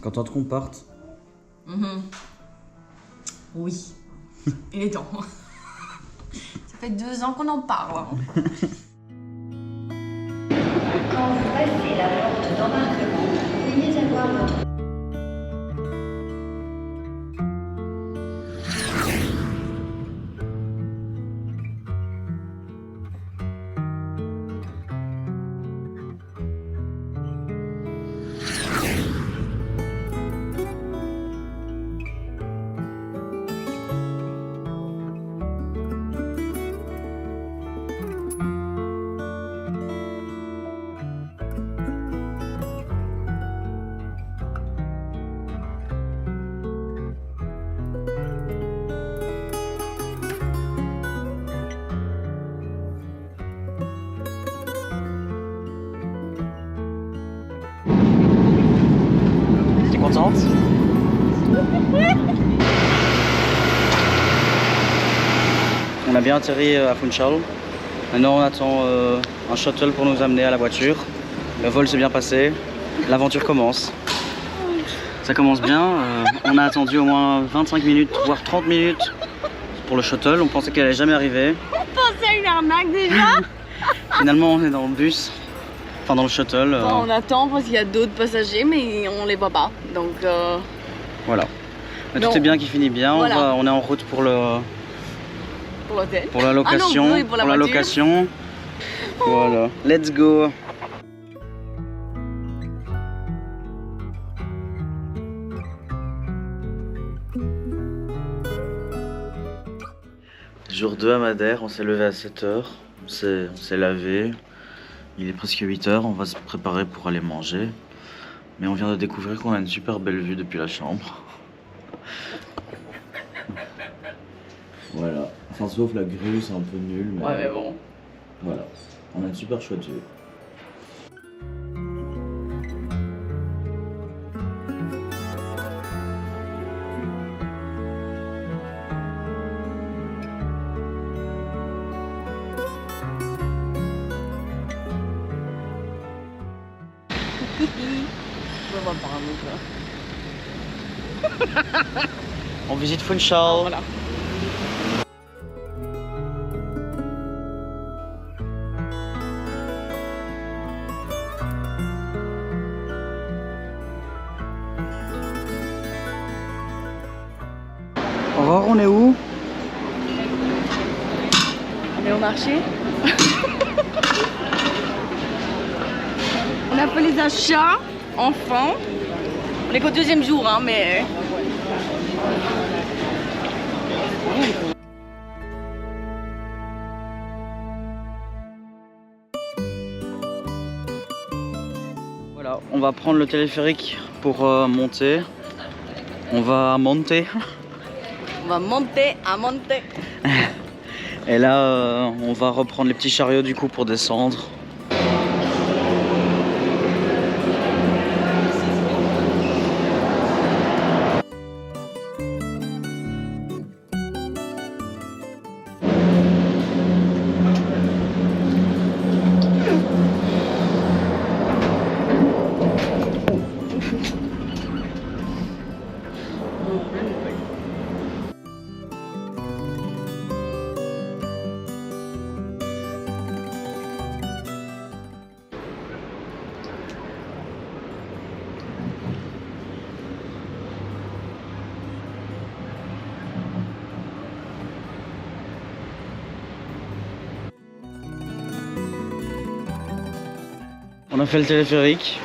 Contente qu'on parte? Oui, il est temps. Ça fait 2 ans qu'on en parle. Quand vous passez la porte d'embarquement, veuillez avoir votre... T'es contente? On a bien atterri à Funchal. Maintenant on attend un shuttle pour nous amener à la voiture. Le vol s'est bien passé, l'aventure commence. Ça commence bien, on a attendu au moins 25 minutes, voire 30 minutes pour le shuttle. On pensait qu'elle allait jamais arriver. On pensait à une arnaque déjà. Finalement on est dans le bus, enfin dans le shuttle. On attend parce qu'il y a d'autres passagers mais on les voit pas. Donc Voilà. Mais tout est bien qui finit bien, Voilà. on est en route pour l'hôtel. pour la location. Ah non, oui, pour la voiture. location. Voilà. Let's go. Jour 2 à Madère, on s'est levé à 7 h, on s'est lavé, il est presque 8 h, on va se préparer pour aller manger. Mais on vient de découvrir qu'on a une super belle vue depuis la chambre. Voilà, enfin sauf la grue, c'est un peu nul, mais... Ouais mais bon. Voilà, on a une super chouette vue. Je vois pas un autre là. On visite Funchal. Voilà. Aurore, on est où? On est au marché. On a fait les achats, enfin. On est qu'au 2e jour, hein, mais... Voilà, on va prendre le téléphérique pour monter. On va monter. On va monter à monter. Et là, on va reprendre les petits chariots du coup pour descendre. On a fait le téléphérique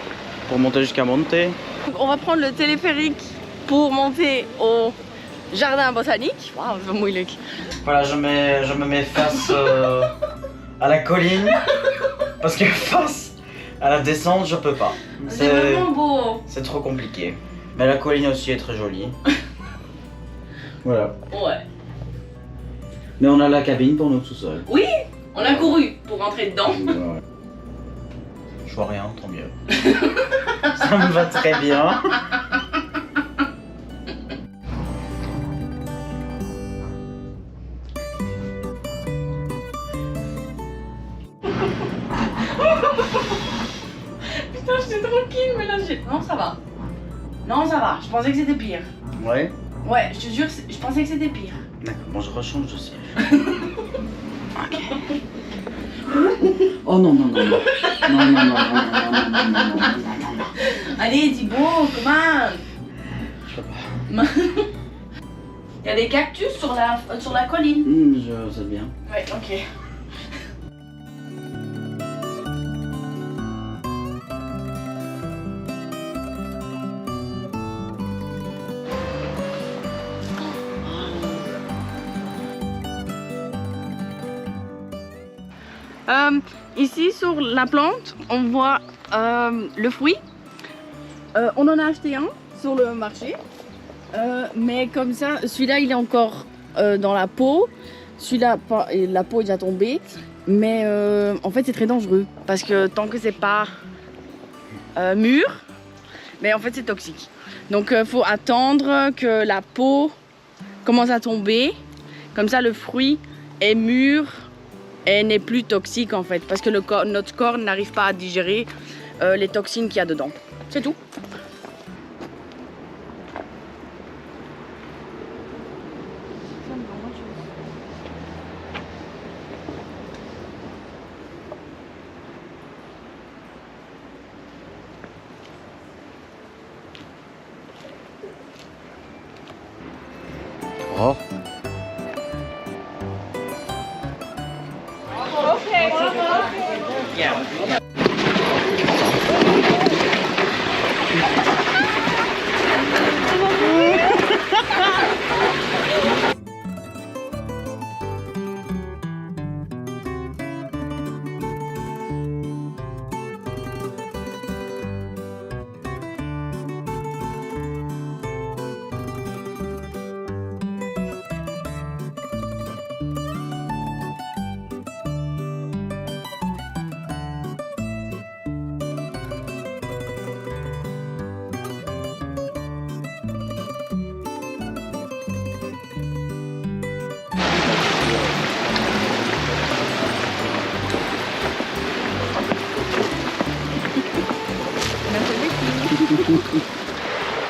pour monter jusqu'à Monte. Donc, on va prendre le téléphérique pour monter au jardin botanique. Waouh, je me mouille le cul. Voilà, je me mets face à la colline parce que face à la descente, je peux pas. C'est vraiment beau. C'est trop compliqué. Mais la colline aussi est très jolie. Voilà. Ouais. Mais on a la cabine pour nous tout seuls. Oui, on a couru pour rentrer dedans. Ouais. Je vois rien, tant mieux. Ça me va très bien. tranquille, mais là j'ai. Non, ça va. Non, ça va. Je pensais que c'était pire. Ouais. Ouais, je te jure, je pensais que c'était pire. D'accord, bon, je rechange de siège. Ok. Oh non, non, non, non. Non, non, non, non, non, non, non, non, non, non. Allez, Thibaut, comment? Je peux pas. Il y a des cactus sur la colline. Je sais bien. Ouais, ok. Ici sur la plante, on voit le fruit. On en a acheté un sur le marché, mais comme ça, celui-là il est encore dans la peau. Celui-là, la peau est déjà tombée, mais en fait c'est très dangereux parce que tant que c'est pas mûr, mais en fait c'est toxique. Donc faut attendre que la peau commence à tomber, comme ça le fruit est mûr et n'est plus toxique en fait, parce que notre corps n'arrive pas à digérer les toxines qu'il y a dedans. C'est tout. Oh.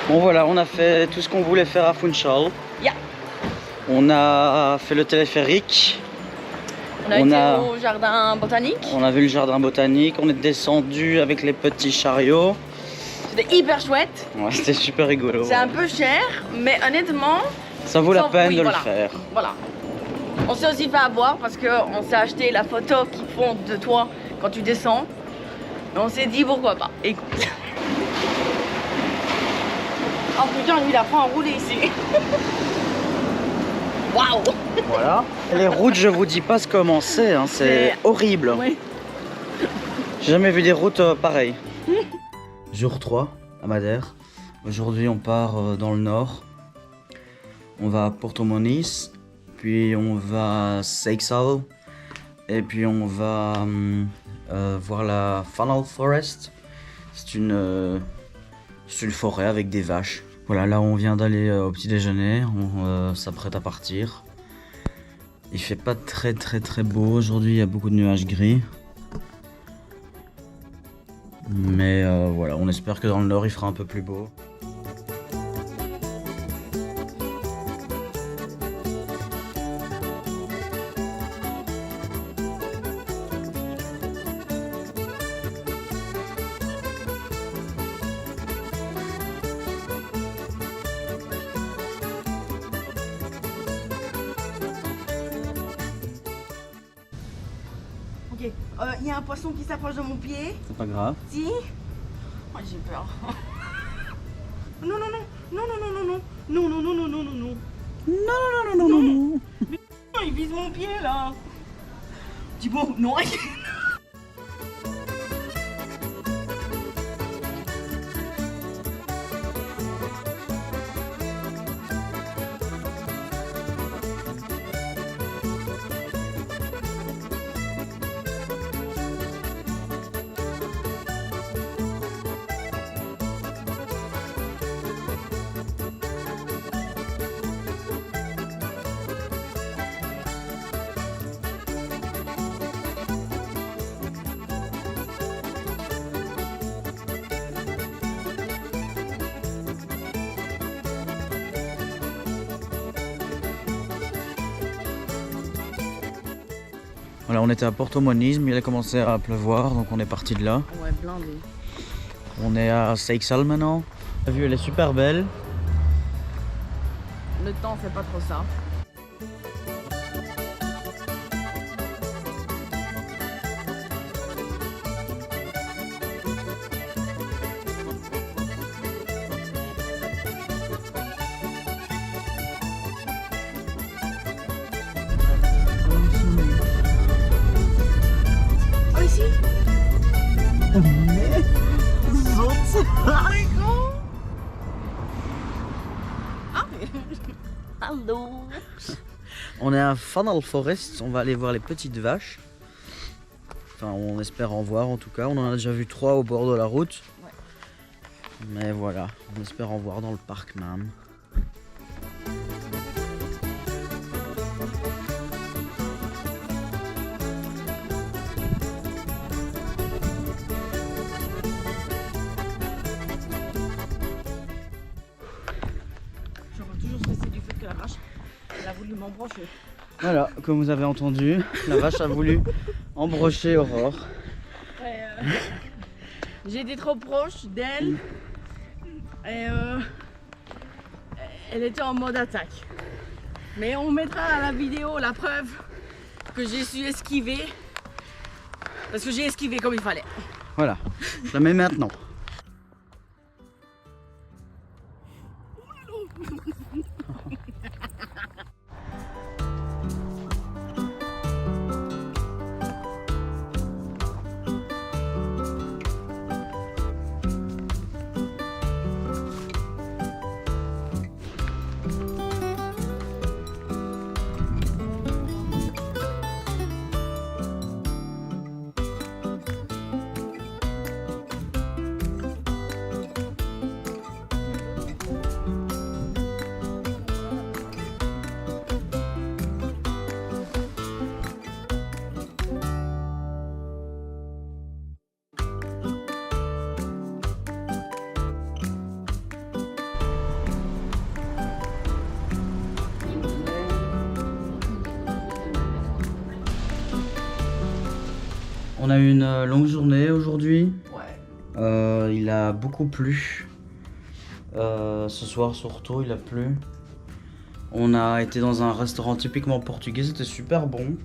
Bon voilà, on a fait tout ce qu'on voulait faire à Funchal. Yeah. On a fait le téléphérique. On a été au jardin botanique. On a vu le jardin botanique, on est descendu avec les petits chariots. C'était hyper chouette. Ouais, c'était super rigolo. C'est un peu cher, mais honnêtement, ça vaut la peine de voilà. le faire. Voilà. On s'est aussi fait avoir parce qu'on s'est acheté la photo qu'ils font de toi quand tu descends. Et on s'est dit pourquoi pas. Écoute. Oh putain, lui il apprend à rouler ici. Waouh. Voilà. Les routes, je vous dis pas comment c'est, hein, c'est horrible. Ouais. J'ai jamais vu des routes pareilles. Jour 3 à Madère. Aujourd'hui on part dans le nord. On va à Porto Moniz, puis on va à Seixal, et puis on va voir la Funnel Forest. C'est une forêt avec des vaches. Voilà, là on vient d'aller au petit déjeuner, on s'apprête à partir. Il fait pas très beau aujourd'hui, il y a beaucoup de nuages gris. Mais voilà, on espère que dans le nord il fera un peu plus beau. Ok, il y a un poisson qui s'approche de mon pied. C'est pas grave. Si. Oh, j'ai peur. Non, non, non, non, non, non, non, non, non, non, non, non, non, non, non. Non, non, non, non, non. Mais il vise mon pied là. Thibaut, non. Voilà, on était à Porto Moniz, mais il a commencé à pleuvoir, donc on est parti de là. Ouais, blindé. On est à Seixal maintenant. La vue, elle est super belle. Le temps fait pas trop ça. Oh ici. Hallo. On est à Funnel Forest, on va aller voir les petites vaches. Enfin, on espère en voir en tout cas. On en a déjà vu 3 au bord de la route. Ouais. Mais voilà, on espère en voir dans le parc même. J'aurais toujours stressé du fait que la vache, elle a voulu m'embrocher. Voilà, comme vous avez entendu, la vache a voulu embrocher Aurore. Ouais, j'ai été trop proche d'elle et elle était en mode attaque. Mais on mettra à la vidéo la preuve que j'ai su esquiver parce que j'ai esquivé comme il fallait. Voilà, je la mets maintenant. On a eu une longue journée aujourd'hui. Ouais. Il a beaucoup plu. Ce soir surtout, il a plu. On a été dans un restaurant typiquement portugais, c'était super bon.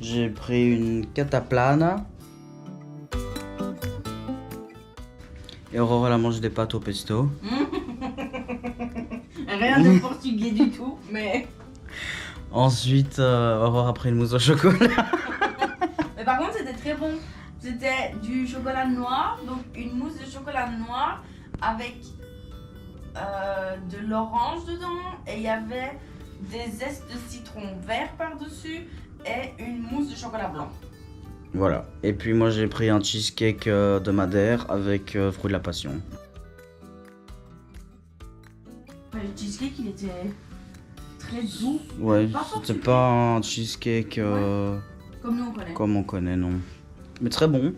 J'ai pris une cataplana. Et Aurore elle a mangé des pâtes au pesto. Rien de portugais du tout, mais... Ensuite, Aurore a pris une mousse au chocolat. Mais par contre, c'était très bon. C'était du chocolat noir, donc une mousse de chocolat noir avec de l'orange dedans. Et il y avait des zestes de citron vert par-dessus et une mousse de chocolat blanc. Voilà. Et puis moi j'ai pris un cheesecake de Madère avec fruit de la passion. Le cheesecake, il était très doux. Ouais, Pas c'était sucré. pas un cheesecake Comme nous on connaît. comme on connaît, non. Mais très bon.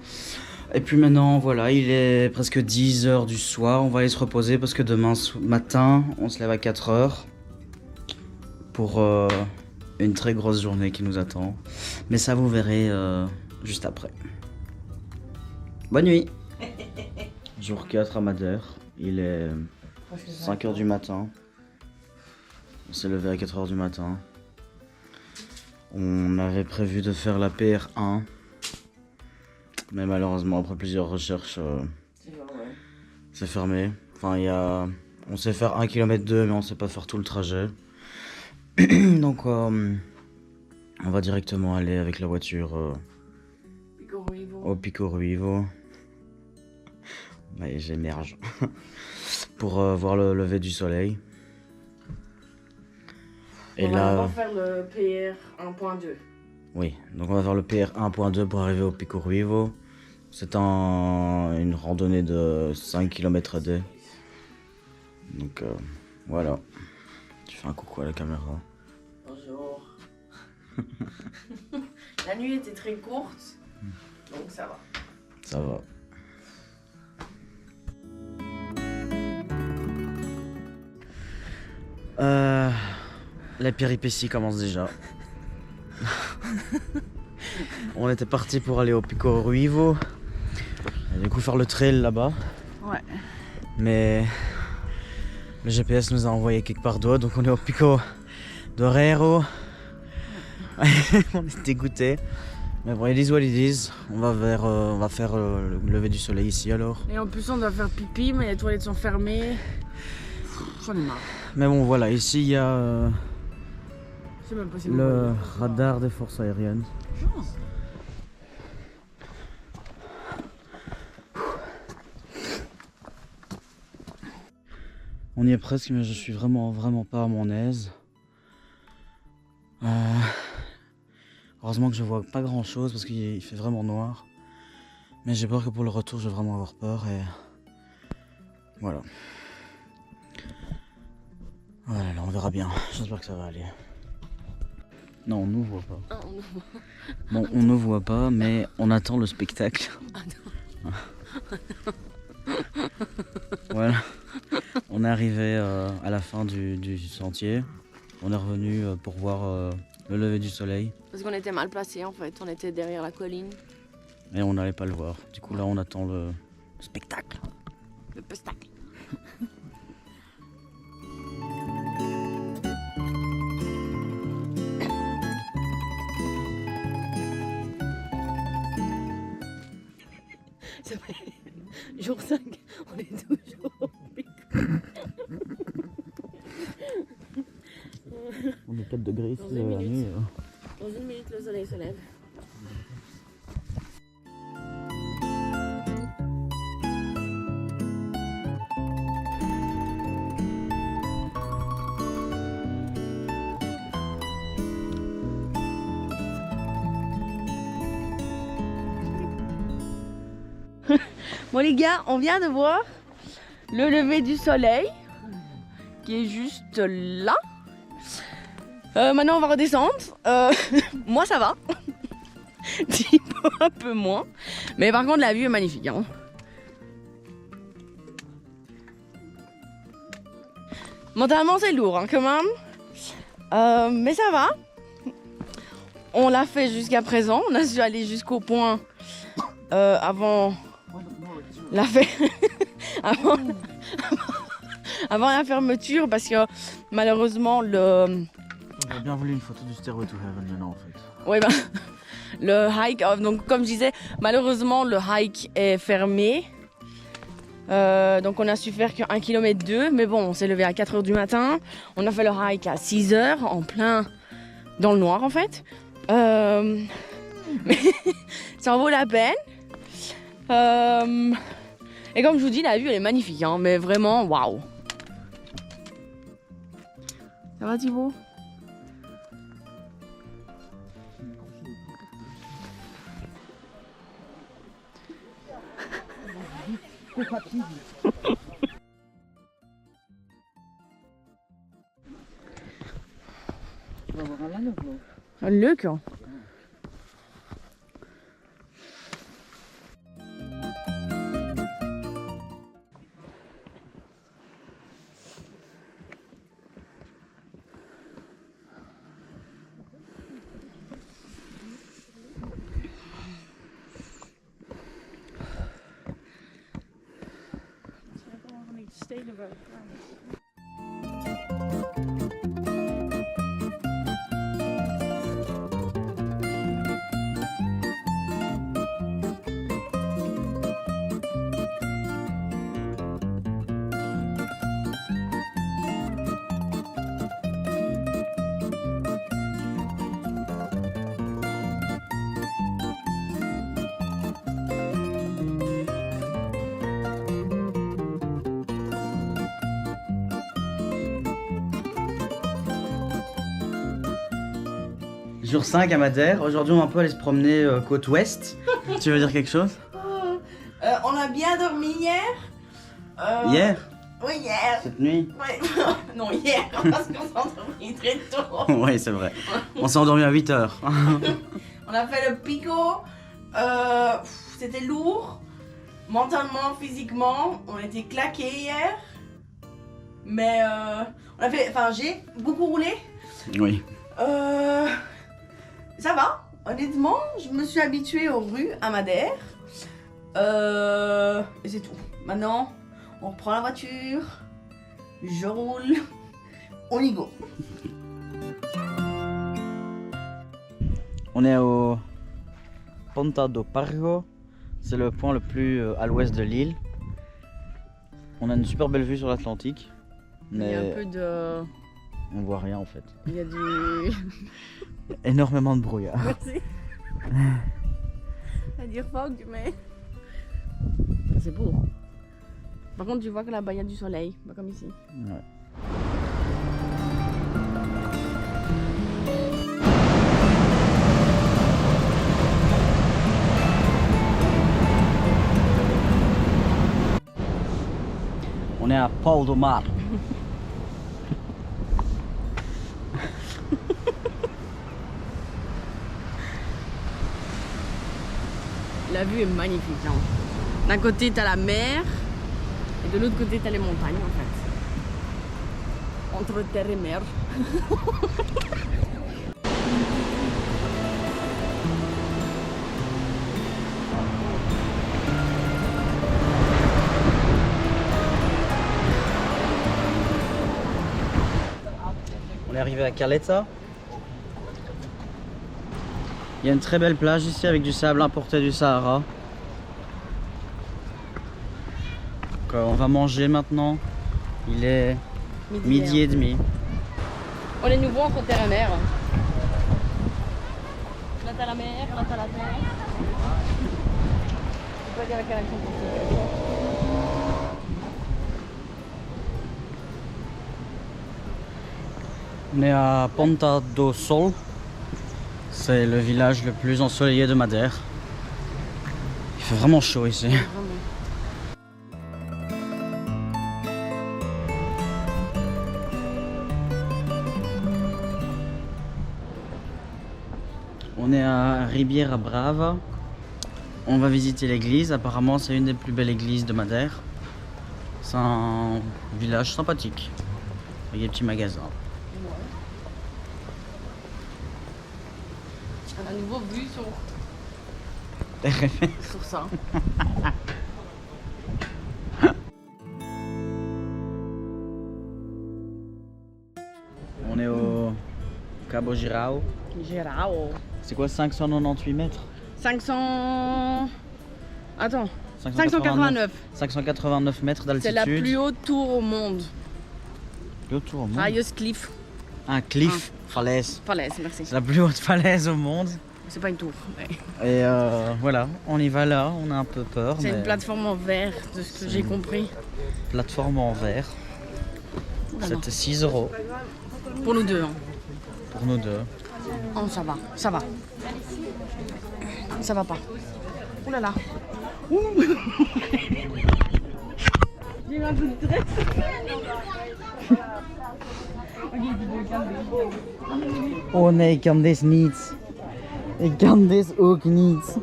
Et puis maintenant, voilà, il est presque 10h du soir. On va aller se reposer parce que demain matin, on se lève à 4h pour une très grosse journée qui nous attend. Mais ça, vous verrez juste après. Bonne nuit. Jour 4 à Madère. Il est 5h du matin. On s'est levé à 4h du matin. On avait prévu de faire la PR1. Mais malheureusement, après plusieurs recherches, c'est fermé. Enfin, on sait faire 1,2 km, mais on sait pas faire tout le trajet. Donc, on va directement aller avec la voiture au Pico Ruivo. Ouais, j'émerge. Pour voir le lever du soleil. Et on là, va faire le PR 1.2. oui, donc on va faire le PR 1.2 pour arriver au Pico Ruivo. C'est une randonnée de 5 km à D. Donc voilà. Tu fais un coucou à la caméra. Bonjour. La nuit était très courte, donc ça va. Ça va. Les péripéties commencent déjà. on était parti pour aller au Pico Ruivo. Et du coup faire le trail là-bas. Ouais. Mais le GPS nous a envoyé quelque part d'autre, donc on est au Pico d'Orero. On est dégoûtés. Mais bon, it is what it is. On va faire le lever du soleil ici alors. Et en plus on doit faire pipi, mais les toilettes sont fermées. J'en ai marre. Mais bon voilà, ici il y a C'est même pas si le radar des forces aériennes. On y est presque, mais je suis vraiment pas à mon aise. Heureusement que je vois pas grand chose parce qu'il fait vraiment noir. Mais j'ai peur que pour le retour, je vais vraiment avoir peur et voilà. Voilà, on verra bien. J'espère que ça va aller. Non, on ne voit pas. Ah, on nous voit. Bon, on ne voit pas, mais on attend le spectacle. Voilà. On est arrivé à la fin du sentier. On est revenu pour voir le lever du soleil. Parce qu'on était mal placés en fait, on était derrière la colline. Et on n'allait pas le voir. Du coup là on attend le spectacle. Le pestacle. C'est vrai. Jour 5, on est toujours au Pico. On est 4 degrés ici Dans une la minute. nuit. Dans une minute, le soleil se lève. Bon les gars, on vient de voir le lever du soleil qui est juste là. Maintenant on va redescendre. Moi ça va. Thibaut un peu moins. Mais par contre la vue est magnifique. Hein. Mentalement c'est lourd hein, quand même. Mais ça va. On l'a fait jusqu'à présent. On a su aller jusqu'au point avant la avant la fermeture parce que malheureusement le... J'aurais bien voulu une photo du Stairway to Heaven maintenant en fait. Oui, ben, le hike, donc comme je disais, malheureusement le hike est fermé. Donc on a su faire qu'1 km 2, mais bon, on s'est levé à 4h du matin. On a fait le hike à 6h, en plein dans le noir en fait. Mais ça en vaut la peine. Et comme je vous dis, la vue elle est magnifique, hein, mais vraiment waouh. Ça va Thibaut? Tu vas voir un lac. Un leuk hein. Jour 5 à Madère. Aujourd'hui, on va un peu aller se promener côte ouest. Tu veux dire quelque chose? On a bien dormi hier. Hier? Oui, hier. Cette nuit? Ouais. Non, hier, parce qu'on s'est endormi très tôt. Oui, c'est vrai. On s'est endormi à 8h. On a fait le Pico. C'était lourd. Mentalement, physiquement, on était claqués hier. Mais on a fait. Enfin, j'ai beaucoup roulé. Oui. Ça va. honnêtement, je me suis habituée aux rues à Madère. Et c'est tout. Maintenant, on reprend la voiture, je roule, on y go. On est au Ponta do Pargo, c'est le point le plus à l'ouest de l'île. On a une super belle vue sur l'Atlantique, Il y a mais un peu de... on voit rien en fait. Il y a du... Il y a énormément de brouillard. Merci. À dire fog, mais... C'est beau. Par contre, tu vois que là-bas, il y a du soleil, pas comme ici. Ouais. On est à Pau do Mar. La vue est magnifique. Hein. D'un côté, t'as la mer, et de l'autre côté, t'as les montagnes, en fait. Entre terre et mer. On est arrivé à Caleta. Il y a une très belle plage ici avec du sable importé du Sahara. Donc, on va manger maintenant. Il est midi et demi. On est nouveau entre terre et mer. Là t'as la mer, là t'as la terre. Je peux pas dire à quel accent portugais. On est à Ponta do Sol. C'est le village le plus ensoleillé de Madère. Il fait vraiment chaud ici. Vraiment. On est à Ribeira Brava. On va visiter l'église. Apparemment, c'est une des plus belles églises de Madère. C'est un village sympathique. Avec des petits magasins. On a un nouveau vue sur ça. On est au Cabo Girao. Girao. C'est quoi 598 mètres? 500... Attends. 589. 589 mètres C'est d'altitude. la plus haute tour au monde. Plus haute tour au monde. Highest cliff. Un cliff, falaise. Falaise, merci. C'est la plus haute falaise au monde. C'est pas une tour. Mais... Et voilà, on y va là, on a un peu peur. C'est mais une plateforme en verre, de ce que j'ai compris. plateforme en verre. C'était 6 €. Pour nous deux. Hein. Pour nous deux. Oh, ça va, ça va. Ça va pas. Ouh là là. Ouh. J'ai eu un peu de stress. Oh nee, ik kan dit niet. Ik kan dit ook niet.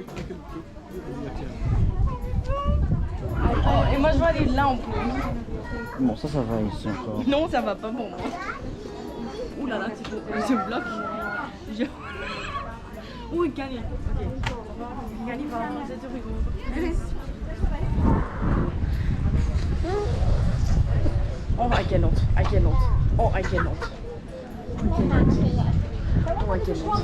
Oh, et moi je vais aller là en plus. Bon, ça va ici encore. Non, ça va pas pour moi. Ouh là là, je bloque. Je... Ouh, il gagne. Ok. Il gagne pas, c'est tout rigolo. Oh, I cannot. I cannot. Oh, I cannot. I cannot. Oh, I cannot.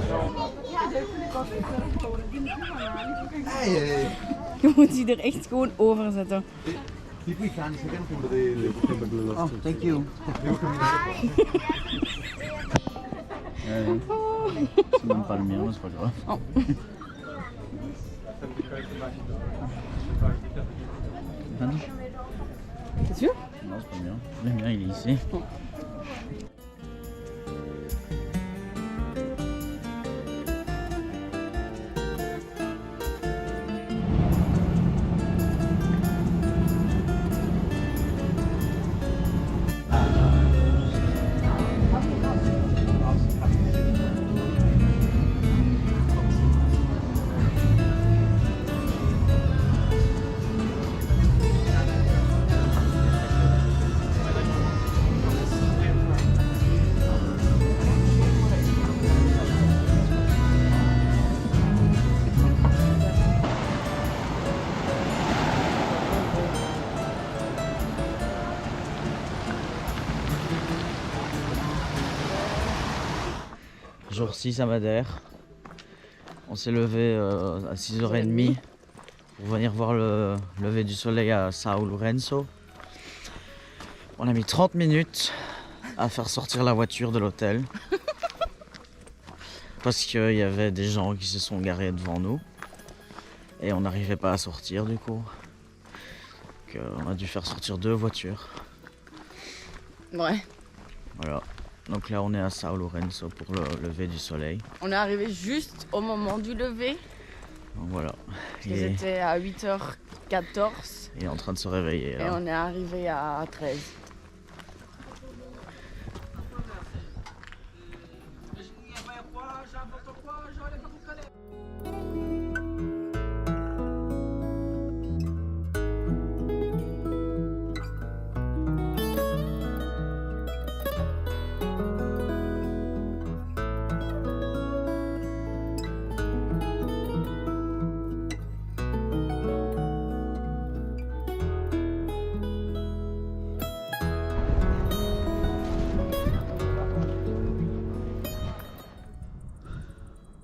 Je moet die er echt gewoon over zetten. Oh, thank you. C'est même pas le mien, mais c'est pas grave. Oh. T'es sûr? Non, c'est pas le mien. Le mien, il est ici. Jour 6 à Madère. On s'est levé à 6h30 pour venir voir le lever du soleil à São Lourenço. On a mis 30 minutes à faire sortir la voiture de l'hôtel. Parce qu'il y avait des gens qui se sont garés devant nous. Et on n'arrivait pas à sortir du coup. Donc, on a dû faire sortir 2 voitures. Ouais. Voilà. Donc là on est à São Lourenço pour le lever du soleil. On est arrivé juste au moment du lever. Donc voilà. Parce qu'ils étaient à 8h14. Il est en train de se réveiller là. Et on est arrivé à 13.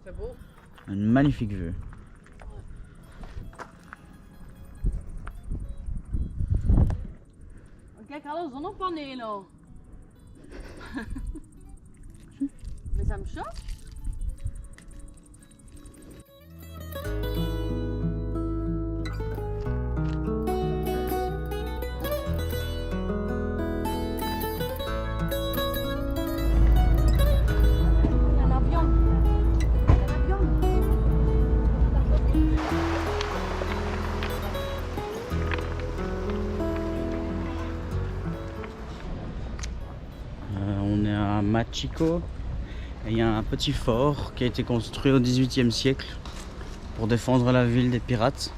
C'est beau. Une magnifique vue. Kijk, alle zonnepanelen. Mais ça me choque. On est à Machico et il y a un petit fort qui a été construit au XVIIIe siècle pour défendre la ville des pirates.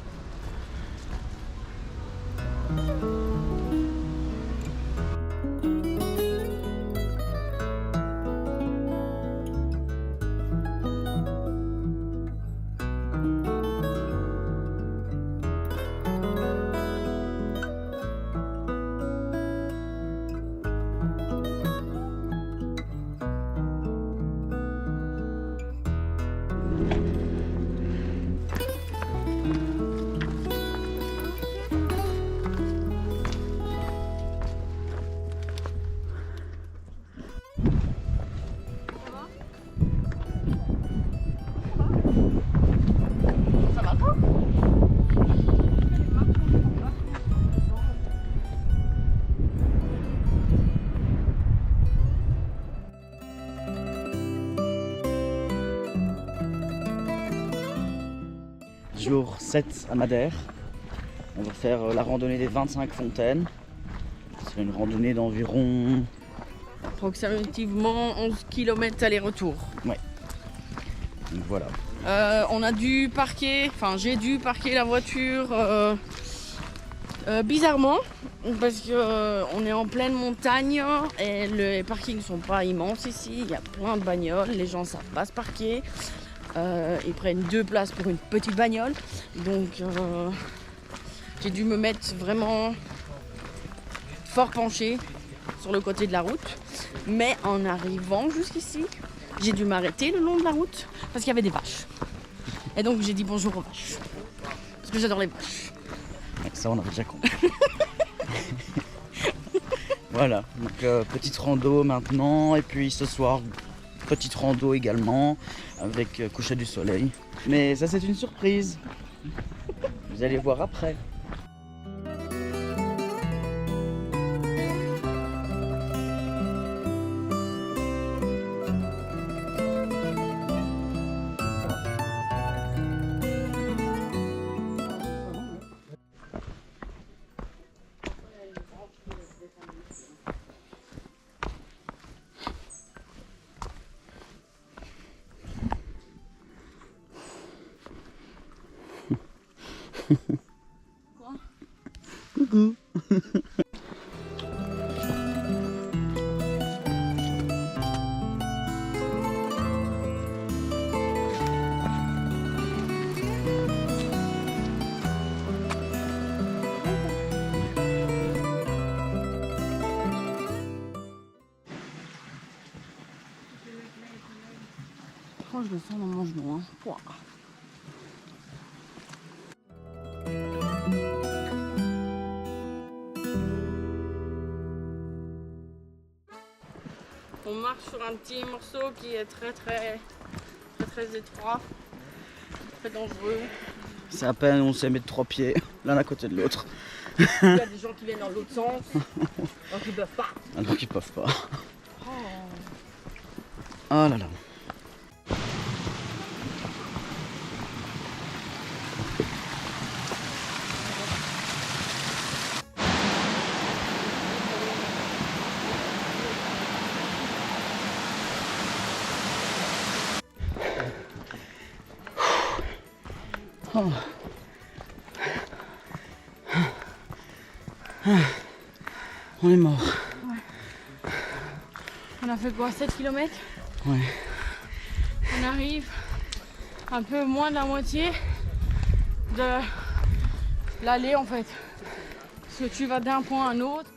Ça va pas? Jour 7 à Madère. On va faire la randonnée des 25 fontaines. C'est une randonnée d'environ... Approximativement 11 km aller-retour. Donc voilà. On a dû parquer, enfin j'ai dû parquer la voiture bizarrement parce que on est en pleine montagne et les parkings sont pas immenses ici. Il y a plein de bagnoles, les gens savent pas se parquer. Ils prennent 2 places pour une petite bagnole, donc j'ai dû me mettre vraiment fort penché sur le côté de la route. Mais en arrivant jusqu'ici, j'ai dû m'arrêter le long de la route parce qu'il y avait des vaches. Et donc j'ai dit bonjour aux vaches. Parce que j'adore les vaches. Ouais, ça on avait déjà compris. Voilà, donc petite rando maintenant et puis ce soir petite rando également avec coucher du soleil. Mais ça c'est une surprise. Vous allez voir après. Quoi? Coucou. Oh, je le sens dans mon genou. Hein. Pouah. On marche sur un petit morceau qui est très étroit, très dangereux. C'est à peine on s'est mis de 3 pieds, l'un à côté de l'autre. Il y a des gens qui viennent dans l'autre sens, donc ils peuvent pas. Ah, donc ils peuvent pas. Oh. Oh là là. Oh. On est mort. Ouais. On a fait quoi, 7 km? Ouais. On arrive un peu moins de la moitié de l'allée en fait. Parce que tu vas d'un point à un autre.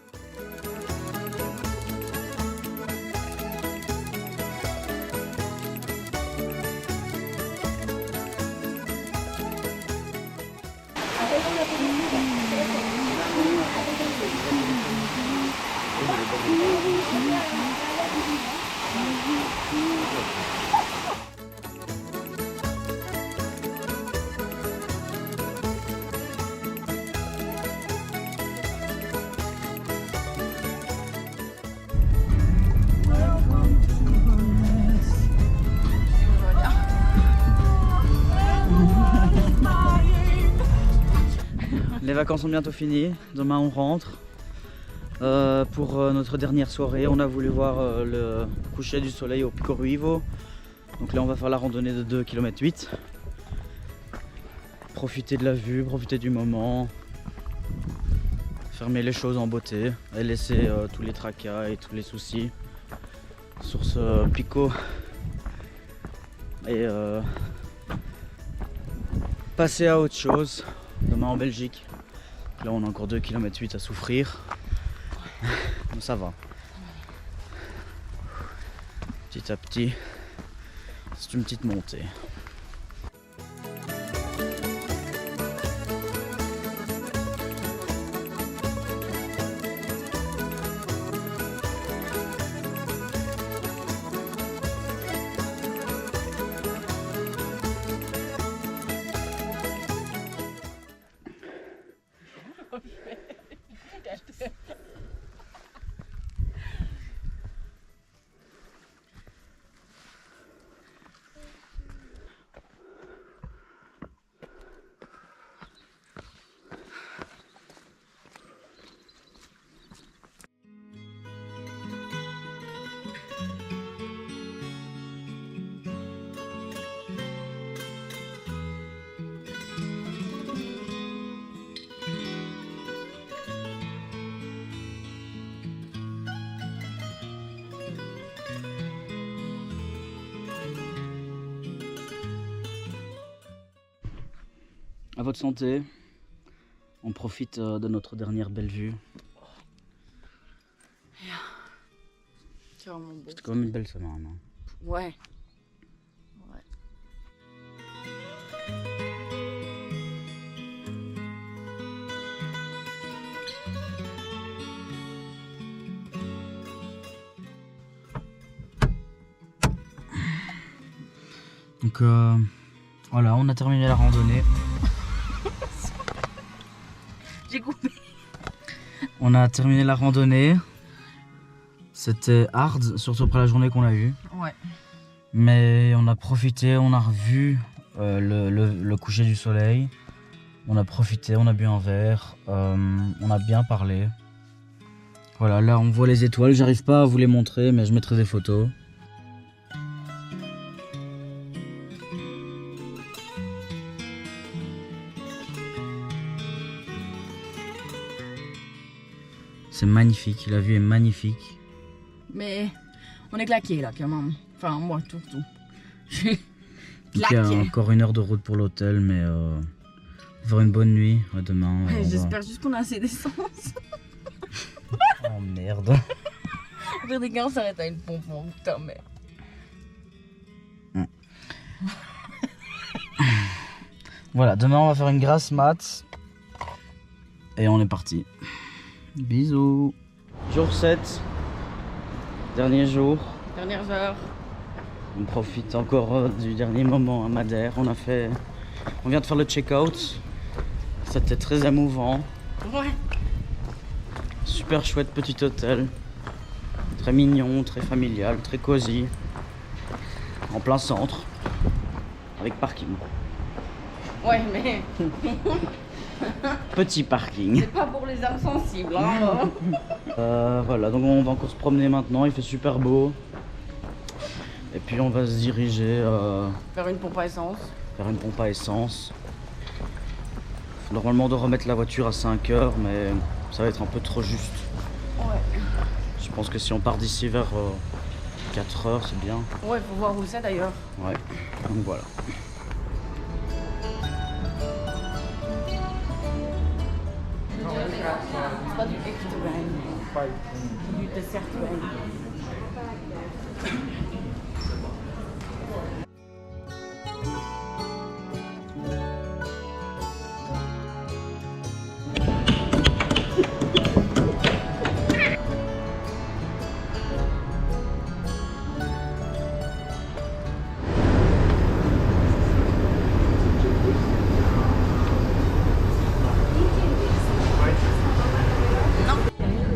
Les vacances sont bientôt finies, demain on rentre. Pour notre dernière soirée, on a voulu voir le coucher du soleil au Pico Ruivo. Donc là on va faire la randonnée de 2,8 km. Profiter de la vue, profiter du moment. Fermer les choses en beauté et laisser tous les tracas et tous les soucis sur ce Pico. Et passer à autre chose, demain en Belgique. Là on a encore 2,8 km à souffrir. Mais ça va. Petit à petit, c'est une petite montée. À votre santé, on profite de notre dernière belle vue. C'est vraiment beau. C'est quand même une belle semaine. Hein. Ouais. Donc voilà, on a terminé la randonnée. J'ai coupé. On a terminé la randonnée. C'était hard, surtout après la journée qu'on a eue. Ouais. Mais on a profité, on a revu le coucher du soleil. On a profité, on a bu un verre, on a bien parlé. Voilà, là on voit les étoiles, j'arrive pas à vous les montrer, mais je mettrai des photos. C'est magnifique, la vue est magnifique. Mais on est claqué là quand même. Enfin moi tout. Je suis Donc, il y a encore 1 heure de route pour l'hôtel, mais on va faire une bonne nuit. À demain. J'espère juste qu'on a assez d'essence. Oh merde. Au pire des cas on s'arrête à une pompe, putain mais. Voilà, demain on va faire une grasse mat. Et on est parti. Bisous. Jour 7. Dernier jour. Dernières heures. On profite encore du dernier moment à Madère. On vient de faire le check-out. C'était très émouvant. Ouais. Super chouette petit hôtel. Très mignon, très familial, très cosy. En plein centre. Avec parking. Ouais, mais Petit parking. c'est pas pour les âmes sensibles. Hein. Voilà, donc on va encore se promener maintenant. Il fait super beau. Et puis on va se diriger Faire une pompe à essence. vers une pompe à essence. Normalement on doit remettre la voiture à 5 h, mais ça va être un peu trop juste. Ouais. Je pense que si on part d'ici vers 4 h, c'est bien. Ouais, faut voir où c'est d'ailleurs. Ouais, donc voilà. C'est pas du extra wine. Du dessert wine.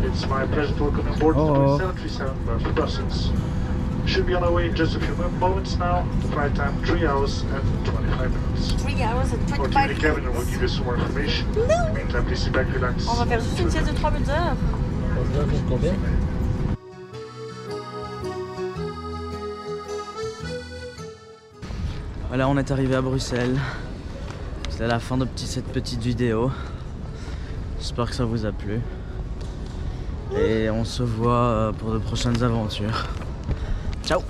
It's my pleasure to welcome aboard the 737 for Brussels. Should be on our way in just a few moments now. The flight time 3 hours and 25 minutes. 3 hours and Our 25 TV cabin will give you some more information. In the meantime, please sit back, relax. On va faire juste une sieste de 3 heures. Voilà, on est arrivé à Bruxelles. C'est la fin de cette petite vidéo. J'espère que ça vous a plu. Et on se voit pour de prochaines aventures. Ciao!